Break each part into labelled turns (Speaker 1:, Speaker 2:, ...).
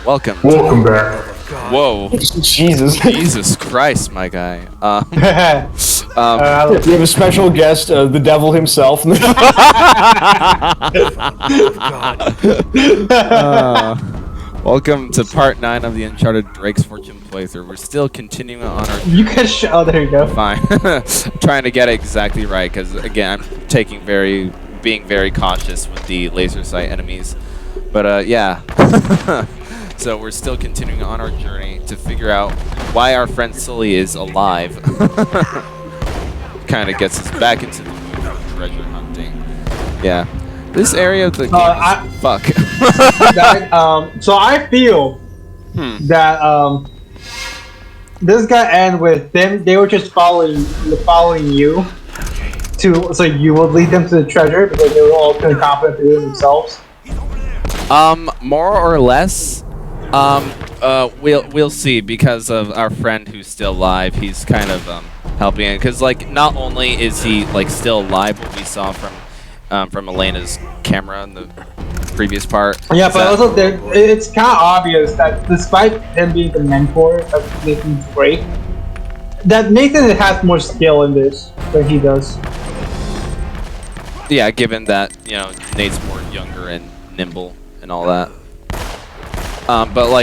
Speaker 1: Welcome.
Speaker 2: Welcome back.
Speaker 1: Whoa.
Speaker 3: Jesus.
Speaker 1: Jesus Christ, my guy.
Speaker 3: We have a special guest, the devil himself.
Speaker 1: Welcome to part 9 of the Uncharted Drake's Fortune playthrough. We're still continuing on our...
Speaker 3: You can oh, there you go.
Speaker 1: Fine. I'm trying to get it exactly right, because, again, I'm being very cautious with the laser sight enemies. But, yeah. So we're still continuing on our journey to figure out why our friend Sully is alive. Kind of gets us back into the mood of treasure hunting. Yeah. This area of the game is fuck.
Speaker 4: So I feel that this got end with them. They were just following you so you would lead them to the treasure because they were all pretty confident to do it themselves.
Speaker 1: More or less. We'll see, because of our friend who's still alive. He's kind of helping it, because like not only is he like still alive, what we saw from Elena's camera in the previous part.
Speaker 4: Yeah, but also it's kind of obvious that despite him being the mentor of Nathan Drake, that Nathan has more skill in this than he does.
Speaker 1: Yeah, given that, you know, Nate's more younger and nimble and all that. But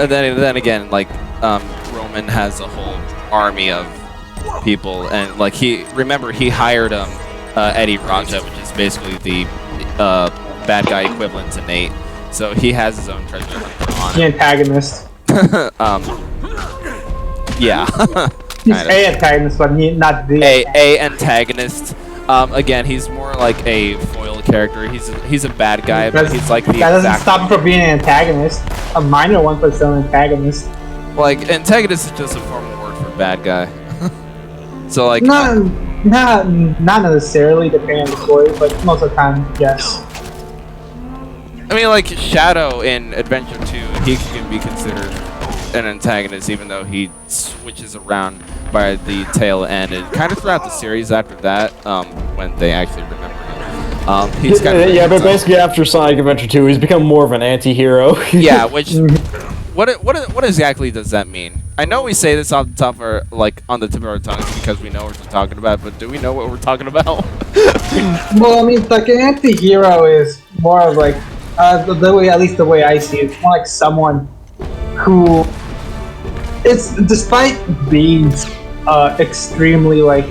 Speaker 1: then again, like, Roman has a whole army of people, and like he hired Eddie Raja, which is basically the bad guy equivalent to Nate. So he has his own treasure hunter on.
Speaker 4: The antagonist.
Speaker 1: Yeah.
Speaker 4: He's a antagonist, but not the
Speaker 1: a antagonist. Again, he's more like a foil character. He's a bad guy, but he's like the
Speaker 4: that doesn't stop him from being an antagonist. A minor one, but still an antagonist.
Speaker 1: Like, antagonist is just a formal word for bad guy. So like,
Speaker 4: not necessarily, depending on the story, but most of the time, yes.
Speaker 1: I mean, like Shadow in Adventure 2, he can be considered an antagonist, even though he switches around by the tail end, and kind of throughout the series after that, when they actually remember him. He's kind of
Speaker 3: but basically after Sonic Adventure 2, he's become more of an anti-hero.
Speaker 1: Yeah, which what exactly does that mean? I know we say this off the top of our, like, on the tip of our tongues because we know what we're talking about, but do we know what we're talking about?
Speaker 4: Well, I mean, like, an anti-hero is more of like at least the way I see it, it's more like someone who, it's despite being extrememly like,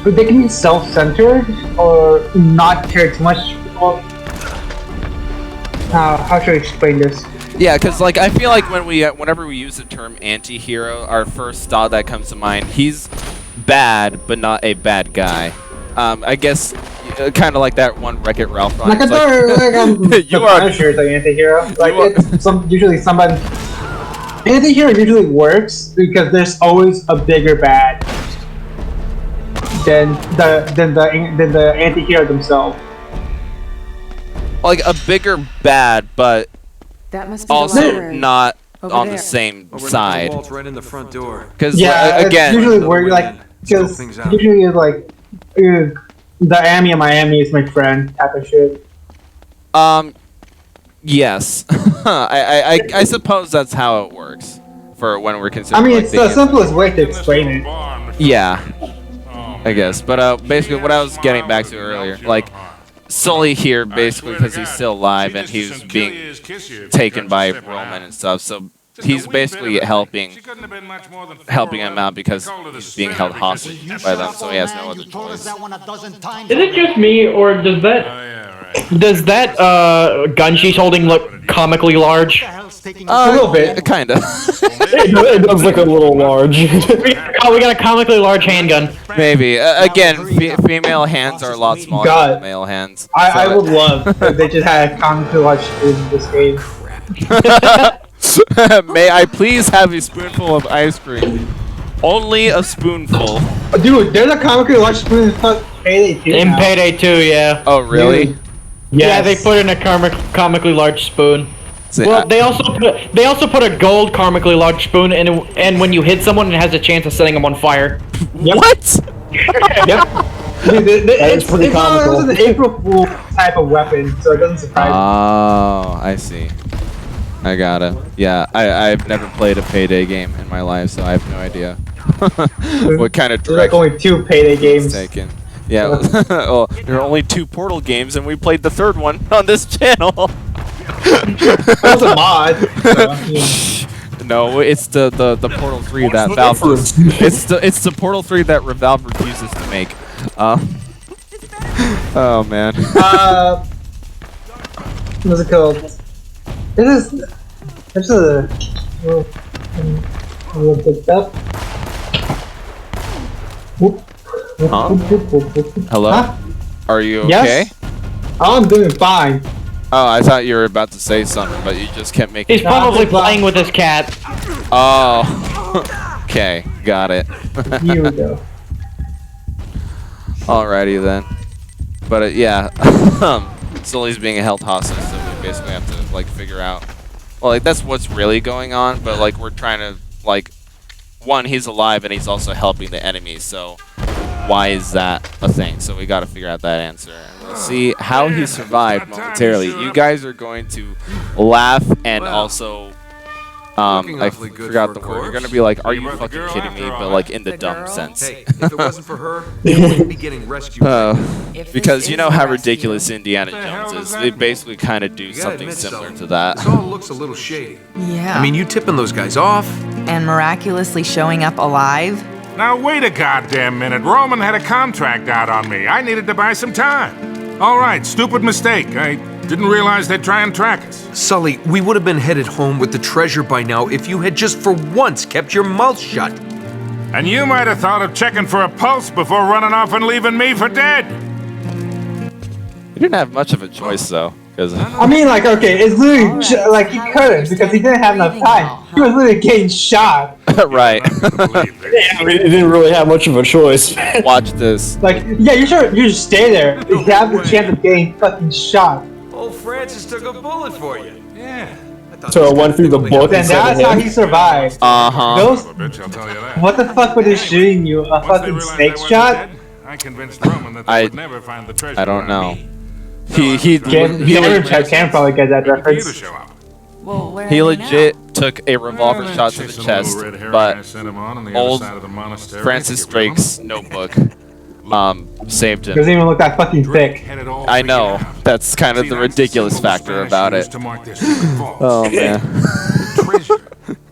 Speaker 4: they can be self-centered or not care too much. How should I explain this?
Speaker 1: Yeah, because like I feel like whenever we use the term anti-hero, our first thought that comes to mind, he's bad but not a bad guy. I guess kind of like that one Wreck-It Ralph run.
Speaker 4: You are Punisher is like anti-hero. Like it's usually somebody. Anti-hero usually works because there's always a bigger bad than the anti-hero themselves.
Speaker 1: Like a bigger bad, but
Speaker 5: that must be
Speaker 1: also not on
Speaker 5: there.
Speaker 1: The same side.
Speaker 2: The right in the front door.
Speaker 1: Because
Speaker 4: again, usually we're like, because usually it's like the Amy of Miami is my friend type of shit.
Speaker 1: Yes. I suppose that's how it works for when we're considering.
Speaker 4: I mean,
Speaker 1: like,
Speaker 4: it's the simplest way to explain it.
Speaker 1: Yeah, I guess. But basically, what I was getting back to earlier, like Sully here, basically because he's still alive and he's being taken by Roman and stuff. So he's basically helping him out because he's being held hostage by them. So he has no other choice.
Speaker 6: Is it just me, or does that gun she's holding look comically large?
Speaker 4: A little bit,
Speaker 1: kinda.
Speaker 3: It does look a little large.
Speaker 6: We got a comically large handgun.
Speaker 1: Maybe. Again, female hands are a lot smaller than male hands.
Speaker 4: I would love if they just had a comically large spoon in this game.
Speaker 1: May I please have a spoonful of ice cream? Only a spoonful.
Speaker 4: Dude, there's a comically large spoon in Payday 2
Speaker 6: In Payday 2, yeah.
Speaker 1: Oh, really?
Speaker 4: Dude.
Speaker 6: Yeah, they put in a comically large spoon. Well, they also put a gold comically large spoon, and when you hit someone, it has a chance of setting them on fire.
Speaker 1: What?
Speaker 4: Yep. Dude,
Speaker 3: That is pretty comical.
Speaker 4: It's an April Fool type of weapon, so it doesn't surprise me.
Speaker 1: Oh, I see. I got it. Yeah, I've never played a Payday game in my life, so I have no idea what kind of
Speaker 4: There's like
Speaker 1: direction
Speaker 4: only 2 Payday
Speaker 1: it's
Speaker 4: games.
Speaker 1: taken. Yeah, well, there are only 2 Portal games, and we played the 3rd one on this channel.
Speaker 4: That was a mod. So, yeah.
Speaker 1: No, it's the Portal 3 that Valve. It's the Portal 3 that Valve refuses to make. Oh man.
Speaker 4: What's it called? There's a little picked up. Whoop.
Speaker 1: Huh? Hello?
Speaker 4: Huh?
Speaker 1: Are you okay?
Speaker 4: Yes? I'm doing fine.
Speaker 1: Oh, I thought you were about to say something, but you just kept making.
Speaker 6: He's probably playing with his cat.
Speaker 1: Oh. Okay, got it.
Speaker 4: Here we go.
Speaker 1: Alrighty then. But yeah, Sully's being held hostage, so we basically have to like figure out. Well, like that's what's really going on, but like we're trying to like, one, he's alive and he's also helping the enemy, so why is that a thing? So we got to figure out that answer. And we'll see how he survived momentarily. You guys are going to laugh and also. I forgot the word. You're gonna be like, "Are you fucking kidding me?" But like in the dumb sense.
Speaker 2: Hey, if it wasn't for her, they wouldn't be getting rescued.
Speaker 1: Because you know how ridiculous Indiana Jones is. They basically kind of do
Speaker 2: You gotta
Speaker 1: something
Speaker 2: admit,
Speaker 1: similar
Speaker 2: though,
Speaker 1: to that.
Speaker 2: This all looks a little shady.
Speaker 5: Yeah.
Speaker 2: I mean, you tipping those guys off.
Speaker 5: And miraculously showing up alive?
Speaker 7: Now wait a goddamn minute. Roman had a contract out on me. I needed to buy some time. All right, stupid mistake. I didn't realize they'd try and track us.
Speaker 2: Sully, we would have been headed home with the treasure by now if you had just for once kept your mouth shut.
Speaker 7: And you might have thought of checking for a pulse before running off and leaving me for dead.
Speaker 1: You didn't have much of a choice though, because
Speaker 4: I mean, like, okay, it's literally like he couldn't because he didn't have enough time. He was literally getting shot.
Speaker 1: right.
Speaker 3: Yeah, I mean, it didn't really have much of a choice.
Speaker 1: Watch this.
Speaker 4: Like, yeah, you just stay there. You have the chance of getting fucking shot.
Speaker 2: Old Francis took a bullet for you.
Speaker 7: Yeah.
Speaker 3: So it went through the book
Speaker 4: And
Speaker 3: instead of
Speaker 4: that's how
Speaker 3: him.
Speaker 4: he survived.
Speaker 1: Uh-huh.
Speaker 7: Son of a bitch, I'll tell you that.
Speaker 4: What the fuck were they shooting you? A
Speaker 7: Once they
Speaker 4: fucking
Speaker 7: realized I
Speaker 4: snake
Speaker 7: wasn't
Speaker 4: shot?
Speaker 7: dead, I convinced Roman that they would never find the treasure.
Speaker 1: I don't
Speaker 7: around
Speaker 1: know.
Speaker 7: me.
Speaker 4: Can probably get that
Speaker 7: For you to
Speaker 4: reference.
Speaker 7: show up.
Speaker 5: Well, where
Speaker 1: He
Speaker 5: are they
Speaker 1: legit took a revolver
Speaker 7: Well,
Speaker 1: shot to the
Speaker 7: chasing
Speaker 1: chest,
Speaker 7: little red herring I
Speaker 1: but
Speaker 7: sent him on the other
Speaker 1: old
Speaker 7: side of the monastery.
Speaker 1: Francis
Speaker 7: Get rid of
Speaker 1: Drake's notebook saved
Speaker 4: Doesn't
Speaker 1: him.
Speaker 4: even look that fucking
Speaker 7: Drake
Speaker 4: thick.
Speaker 7: had it all
Speaker 1: I
Speaker 7: figured
Speaker 1: know.
Speaker 7: out.
Speaker 1: That's kind of
Speaker 7: See,
Speaker 1: the
Speaker 7: that's
Speaker 1: ridiculous
Speaker 7: simple
Speaker 1: factor
Speaker 7: Spanish
Speaker 1: about
Speaker 7: used
Speaker 1: it.
Speaker 7: to mark their secret vaults.
Speaker 1: Oh man.
Speaker 7: The treasure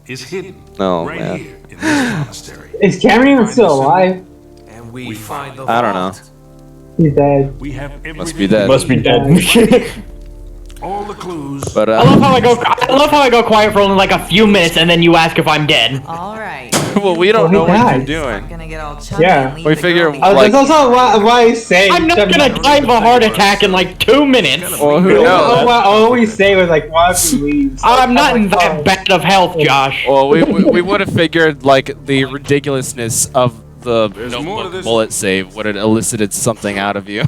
Speaker 7: is hidden
Speaker 1: Oh,
Speaker 7: right
Speaker 1: man.
Speaker 7: here in this monastery.
Speaker 4: Is Cameron even still alive?
Speaker 2: And we find the
Speaker 1: I don't know.
Speaker 2: vault.
Speaker 4: He's dead.
Speaker 7: We have everything.
Speaker 1: Must be dead.
Speaker 3: Must be dead.
Speaker 7: All the clues.
Speaker 1: But
Speaker 6: I love how I go quiet for only like a few minutes, and then you ask if I'm dead.
Speaker 5: All right.
Speaker 1: well, we don't
Speaker 4: Well, he
Speaker 1: know what
Speaker 4: died.
Speaker 1: you're
Speaker 5: I'm
Speaker 1: doing.
Speaker 5: gonna get all chubby
Speaker 4: Yeah.
Speaker 5: and leave
Speaker 1: We
Speaker 5: the
Speaker 1: figure,
Speaker 5: girl
Speaker 1: like-
Speaker 4: That's also why I say.
Speaker 6: I'm not gonna die of a heart attack in like 2 minutes.
Speaker 1: Well, who knows?
Speaker 4: I always say was like, why if he leaves?
Speaker 6: I'm not in
Speaker 4: like,
Speaker 6: that
Speaker 4: oh.
Speaker 6: bad of health, Josh.
Speaker 1: Well, we would have figured like the ridiculousness of the
Speaker 7: There's more to
Speaker 1: notebook
Speaker 7: this.
Speaker 1: bullet save would have elicited something out of you.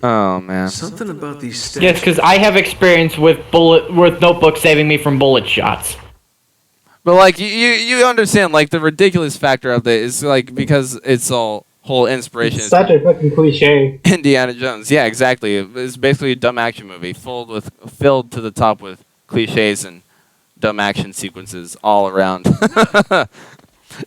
Speaker 1: Oh man.
Speaker 2: Something about these stakes.
Speaker 6: Yes, because I have experience with notebook saving me from bullet shots.
Speaker 1: But like you understand like the ridiculous factor of it is like because it's all whole inspiration is
Speaker 4: Such a fucking cliche.
Speaker 1: Indiana Jones. Yeah, exactly. It's basically a dumb action movie filled to the top with cliches and dumb action sequences all around.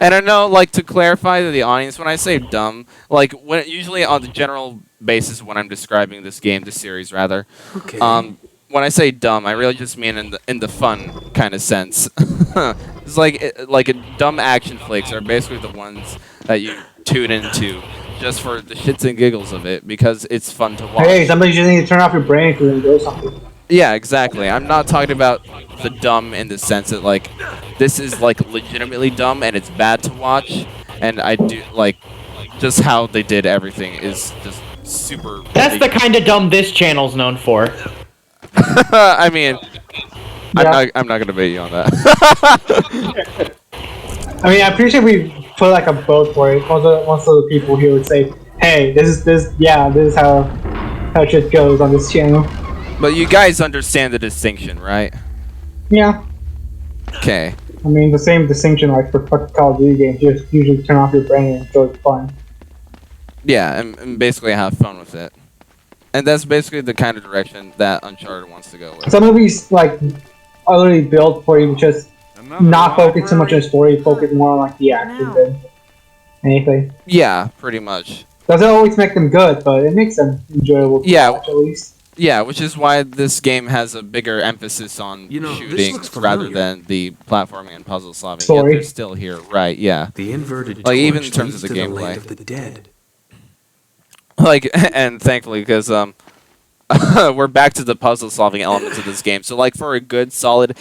Speaker 1: And I know, like, to clarify to the audience, when I say dumb, like, usually on the general basis when I'm describing this game, this series, rather,
Speaker 2: Okay.
Speaker 1: when I say dumb, I really just mean in the fun kind of sense. It's like dumb action flicks are basically the ones that you tune into just for the shits and giggles of it, because it's fun to watch.
Speaker 4: Hey, somebody just need to turn off your brain to enjoy something.
Speaker 1: Yeah, exactly. I'm not talking about the dumb in the sense that, like, this is, like, legitimately dumb and it's bad to watch. And I do, like, just how they did everything is just super...
Speaker 6: That's the kind of dumb this channel's known for.
Speaker 1: I mean,
Speaker 4: Yeah.
Speaker 1: I'm not gonna bait you on that.
Speaker 4: I mean, I'm pretty sure we put like a vote for it. Most of the people here would say, "Hey, this is how shit goes on this channel."
Speaker 1: But you guys understand the distinction, right?
Speaker 4: Yeah.
Speaker 1: Okay.
Speaker 4: I mean, the same distinction like for fucking Call of Duty games. You just usually turn off your brain and enjoy fun.
Speaker 1: Yeah, and basically have fun with it. And that's basically the kind of direction that Uncharted wants to go with.
Speaker 4: Some movies like are literally built for you to just not focus so much on story, focus more on like the action than anything.
Speaker 1: Yeah, pretty much.
Speaker 4: Doesn't always make them good, but it makes them enjoyable to watch at least.
Speaker 1: Yeah, which is why this game has a bigger emphasis on shooting rather than the platforming and puzzle solving. Yet they're still here, right? Yeah.
Speaker 2: The inverted
Speaker 1: like even in terms of the gameplay. Like, and thankfully, because we're back to the puzzle solving elements of this game. So, like, for a good solid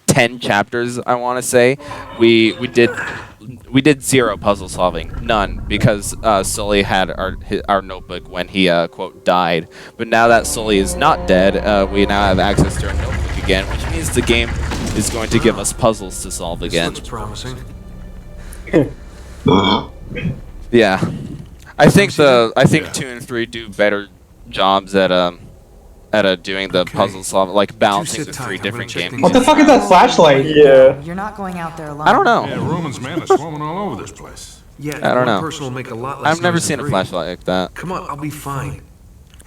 Speaker 1: 10 chapters, I want to say, we did 0 puzzle solving, none, because Sully had our notebook when he quote died. But now that Sully is not dead, we now have access to our notebook again, which means the game is going to give us puzzles to solve again.
Speaker 2: This looks promising.
Speaker 1: Yeah, I think 2 and 3 do better jobs at doing the puzzle solving, like balancing the 3 different games.
Speaker 4: What the fuck is that flashlight?
Speaker 3: Yeah.
Speaker 5: You're not going out there alone.
Speaker 1: I don't know.
Speaker 7: Yeah, Roman's men are swarming all over this place.
Speaker 2: Yeah,
Speaker 1: I don't know.
Speaker 2: Person will make a lot less
Speaker 1: I've never
Speaker 2: noise
Speaker 1: seen
Speaker 2: than
Speaker 1: a
Speaker 2: 3.
Speaker 1: flashlight like that.
Speaker 2: Come on, I'll be fine.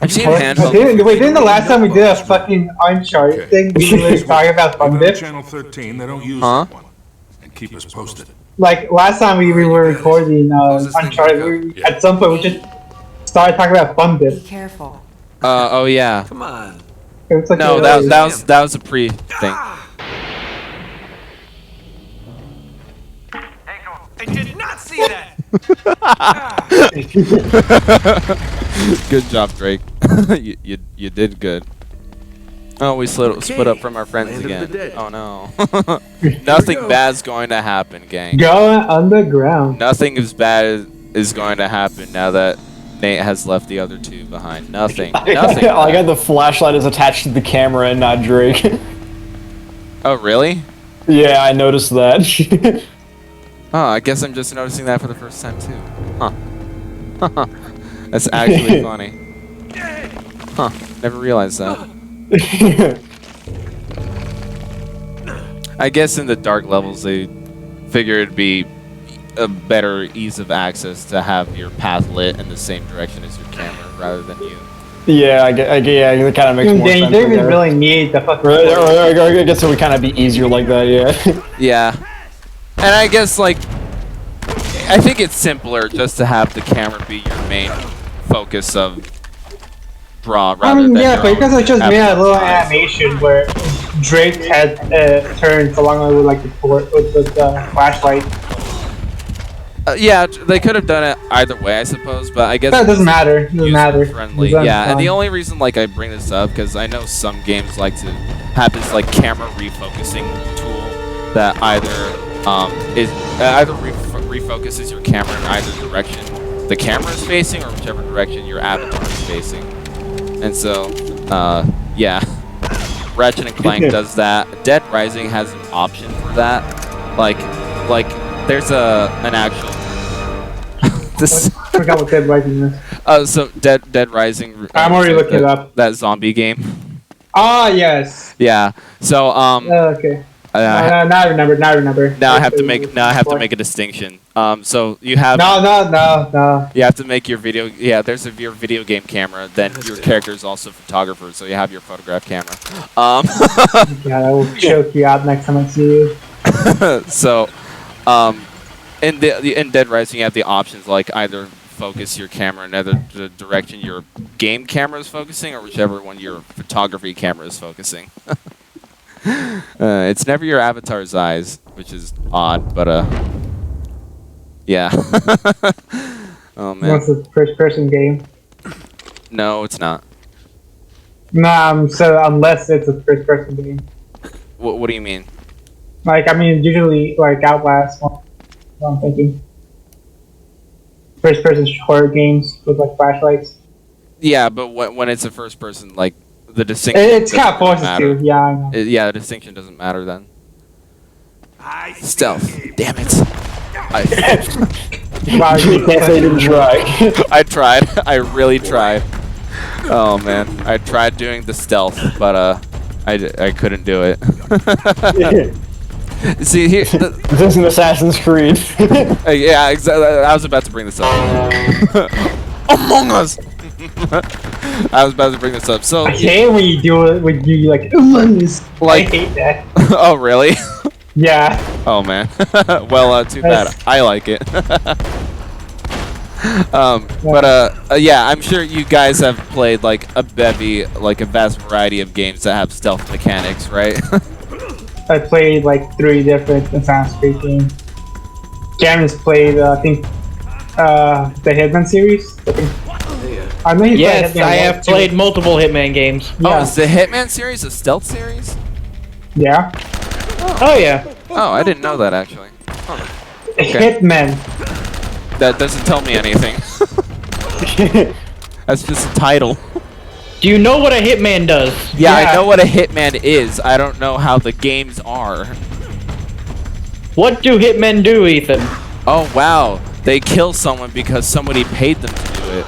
Speaker 1: I've seen
Speaker 4: Wait, didn't the last time we did a fucking Uncharted thing, we were talking about fun
Speaker 7: Even on
Speaker 4: bits?
Speaker 7: Channel 13, they don't use
Speaker 1: Huh?
Speaker 7: that one. And keep us posted.
Speaker 4: Like, last time we were recording Uncharted, at some point we just started talking about fun
Speaker 5: Be
Speaker 4: bits.
Speaker 5: careful.
Speaker 1: Oh yeah.
Speaker 2: Come on.
Speaker 4: It was like
Speaker 1: No, that was a pre-thing.
Speaker 2: I did not see that.
Speaker 1: Good job, Drake. you did good. Oh, we split up from our friends
Speaker 2: Land of the
Speaker 1: again.
Speaker 2: dead.
Speaker 1: Oh no. Nothing bad's going to happen, gang.
Speaker 4: Going underground.
Speaker 1: Nothing as bad is going to happen now that Nate has left the other 2 behind. Nothing. Nothing.
Speaker 3: I got the flashlight is attached to the camera and not Drake.
Speaker 1: Oh, really?
Speaker 3: Yeah, I noticed that.
Speaker 1: Oh, I guess I'm just noticing that for the first time too. Huh. That's actually funny. Huh. Never realized that. I guess in the dark levels they figure it'd be a better ease of access to have your path lit in the same direction as your camera rather than you.
Speaker 3: Yeah, yeah, it kind of makes more
Speaker 4: They
Speaker 3: sense.
Speaker 4: didn't even really need the fucking.
Speaker 3: I guess it would kind of be easier like that, yeah.
Speaker 1: Yeah. And I guess, like, I think it's simpler just to have the camera be your main focus of draw rather than
Speaker 4: yeah,
Speaker 1: your
Speaker 4: but because I just made a little
Speaker 1: eyes.
Speaker 4: animation where Drake had turned along with like the flashlight.
Speaker 1: Yeah, they could have done it either way, I suppose, but I guess
Speaker 4: That doesn't matter. It doesn't matter.
Speaker 1: user-friendly.
Speaker 4: It's
Speaker 1: Yeah, and
Speaker 4: fun.
Speaker 1: the only reason like I bring this up because I know some games like to have this like camera refocusing tool that either refocuses your camera in either direction the camera is facing or whichever direction your avatar is facing. And so, yeah, Ratchet and Clank does that. Dead Rising has an option for that. Like there's an actual. This.
Speaker 4: I forgot what Dead Rising is.
Speaker 1: So Dead Rising.
Speaker 4: I'm already looking it up.
Speaker 1: That zombie game.
Speaker 4: Ah, yes.
Speaker 1: Yeah. So
Speaker 4: Okay. Now I remember.
Speaker 1: Now I have to make a distinction. So you have.
Speaker 4: No.
Speaker 1: You have to make your video. Yeah, there's your video game camera. Then your character is also a photographer, so you have your photograph camera.
Speaker 4: Yeah, I will choke you out next time I see you.
Speaker 1: So, in Dead Rising, you have the options like either focus your camera in either the direction your game camera is focusing, or whichever one your photography camera is focusing. It's never your avatar's eyes, which is odd, but yeah. Oh man.
Speaker 4: What's a first-person game?
Speaker 1: No, it's not.
Speaker 4: Nah, so unless it's a first-person game.
Speaker 1: What do you mean?
Speaker 4: Like, I mean, usually, like, Outlast, what I'm thinking. First-person horror games with, like, flashlights.
Speaker 1: Yeah, but when it's a first person, like, the distinction
Speaker 4: It's kind of forces
Speaker 1: matter.
Speaker 4: to, yeah, I know.
Speaker 1: Yeah, the distinction doesn't matter then. Stealth. Damn it.
Speaker 4: Wow,
Speaker 3: You can't say you didn't try.
Speaker 1: I tried. I really tried. Oh man, I tried doing the stealth, but I couldn't do it. See here.
Speaker 3: This isn't Assassin's Creed.
Speaker 1: Yeah, exactly. I was about to bring this up. Among Us. I was about to bring this up. So
Speaker 4: I hate when you do it when you like Among Us.
Speaker 1: Like-
Speaker 4: I hate that.
Speaker 1: oh really?
Speaker 4: Yeah.
Speaker 1: Oh man. Well, too bad. I like it. Yeah, I'm sure you guys have played like a vast variety of games that have stealth mechanics, right?
Speaker 4: I played like 3 different Assassin's Creed games. Cameron's played, I think, the Hitman series. I know he
Speaker 6: Yes,
Speaker 4: played Hitman
Speaker 6: I
Speaker 4: 1,
Speaker 6: have played multiple Hitman games.
Speaker 1: Oh,
Speaker 4: Yeah.
Speaker 1: is the Hitman series a stealth series?
Speaker 4: Yeah.
Speaker 6: Oh yeah.
Speaker 1: Oh, I didn't know that actually.
Speaker 4: Hitman.
Speaker 1: That doesn't tell me anything. That's just a title.
Speaker 6: Do you know what a Hitman does?
Speaker 1: Yeah,
Speaker 4: Yeah.
Speaker 1: I know what a Hitman is. I don't know how the games are.
Speaker 6: What do Hitmen do, Ethan?
Speaker 1: Oh wow, they kill someone because somebody paid them to do it.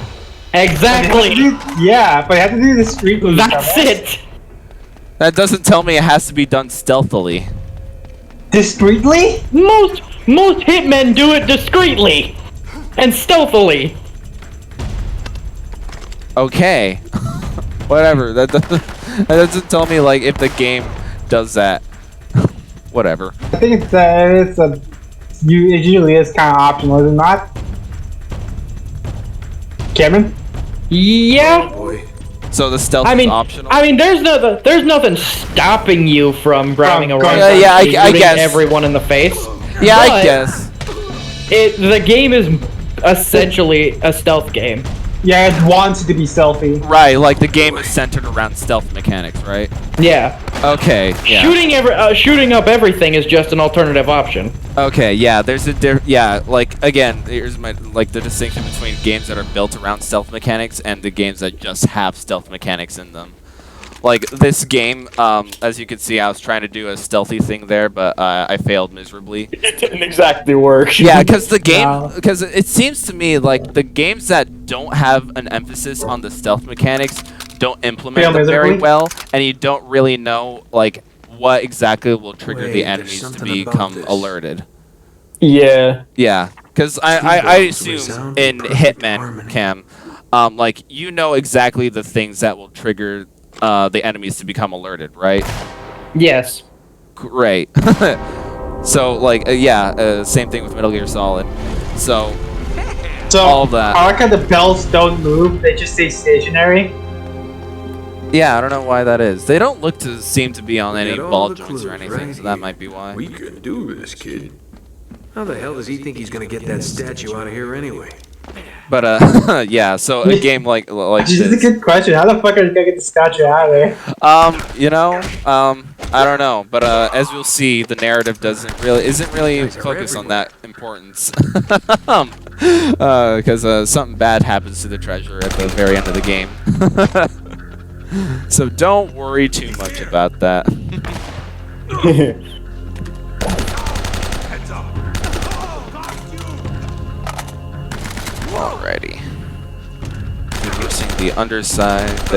Speaker 6: Exactly.
Speaker 4: Yeah, but I have to do the street.
Speaker 6: That's it.
Speaker 1: That doesn't tell me it has to be done stealthily.
Speaker 4: Discreetly?
Speaker 6: Most Hitmen do it discreetly and stealthily.
Speaker 1: Okay. Whatever. That doesn't tell me like if the game does that. Whatever.
Speaker 4: I think it usually is kind of optional, is it not? Cameron?
Speaker 6: Yeah.
Speaker 3: Oh,
Speaker 1: So the stealth
Speaker 6: I mean,
Speaker 1: is optional.
Speaker 6: there's nothing stopping you from driving around.
Speaker 1: Yeah, I
Speaker 6: shooting
Speaker 1: guess.
Speaker 6: everyone in the face.
Speaker 1: yeah, I
Speaker 6: but
Speaker 1: guess.
Speaker 6: The game is essentially a stealth game.
Speaker 4: Yeah, it wants you to be stealthy.
Speaker 1: Right, like the game is centered around stealth mechanics, right?
Speaker 6: Yeah.
Speaker 1: Okay. Yeah.
Speaker 6: Shooting up everything is just an alternative option.
Speaker 1: Okay, yeah, there's a like again, here's my the distinction between games that are built around stealth mechanics and the games that just have stealth mechanics in them. Like this game, as you can see, I was trying to do a stealthy thing there, but I failed miserably.
Speaker 3: it didn't exactly work.
Speaker 1: Yeah, because the game,
Speaker 4: Wow.
Speaker 1: because it seems to me like the games that don't have an emphasis on the stealth mechanics don't implement
Speaker 4: Fail
Speaker 1: them very
Speaker 4: miserably?
Speaker 1: well, and you don't really know like what exactly will trigger
Speaker 2: Wait,
Speaker 1: the
Speaker 2: there's
Speaker 1: enemies to
Speaker 2: something about
Speaker 1: become
Speaker 2: this.
Speaker 1: alerted.
Speaker 3: Yeah.
Speaker 1: Yeah, because I
Speaker 2: bells
Speaker 1: assume
Speaker 2: resound
Speaker 1: in
Speaker 2: in perfect
Speaker 1: Hitman
Speaker 2: harmony.
Speaker 1: Cam, like you know exactly the things that will trigger the enemies to become alerted, right?
Speaker 6: Yes.
Speaker 1: Great. So like same thing with Metal Gear Solid. So
Speaker 4: So,
Speaker 1: all that.
Speaker 4: I like how the bells don't move, they just stay stationary.
Speaker 1: Yeah, I don't know why that is. They don't look to seem to be on any
Speaker 2: Get all
Speaker 1: ball
Speaker 2: the
Speaker 1: joints or
Speaker 2: clues
Speaker 1: anything,
Speaker 2: right
Speaker 1: so that
Speaker 2: here.
Speaker 1: might be why.
Speaker 2: We can do this, kid. How the hell does he think he's gonna get that statue out of here anyway?
Speaker 1: But yeah, so a game like
Speaker 4: This is a
Speaker 1: this,
Speaker 4: good question. How the fuck are you gonna get the statue out of there?
Speaker 1: I don't know, but as we'll see, the narrative isn't really focused on that importance. Because something bad happens to the treasure at the very end of the game. So don't worry too much about that. Alrighty. Traversing the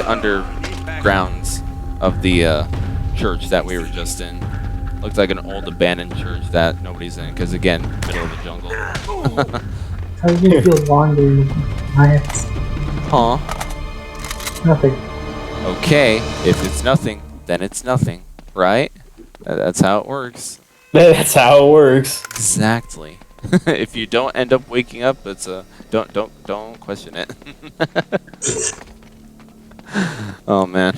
Speaker 1: undergrounds of the church that we were just in. Looks like an old abandoned church that nobody's in, because again, middle of the jungle.
Speaker 4: How are you gonna feel laundry?
Speaker 1: Huh?
Speaker 4: Nothing.
Speaker 1: Okay, if it's nothing, then it's nothing, right? That's how it works.
Speaker 3: That's how it works.
Speaker 1: Exactly. If you don't end up waking up, it's a don't question it. Oh man.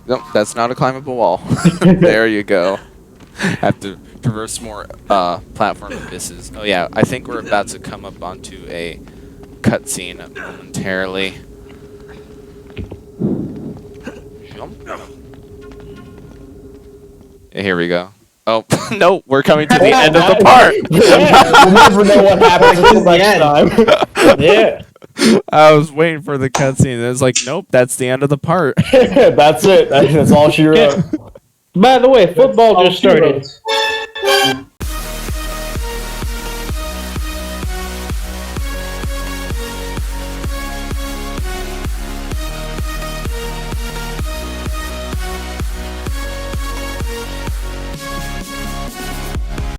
Speaker 1: Nope, that's not a climbable wall. There you go. Have to traverse more platform abysses. Oh yeah, I think we're about to come up onto a cutscene momentarily. Jump. Here we go. Oh no, we're coming to the end of the part.
Speaker 3: We'll never know what happens until
Speaker 4: the
Speaker 3: next time.
Speaker 6: Yeah.
Speaker 1: I was waiting for the cutscene, and it's like, nope, that's the end of the part.
Speaker 3: That's it. That's all she wrote.
Speaker 6: By the way, football just started.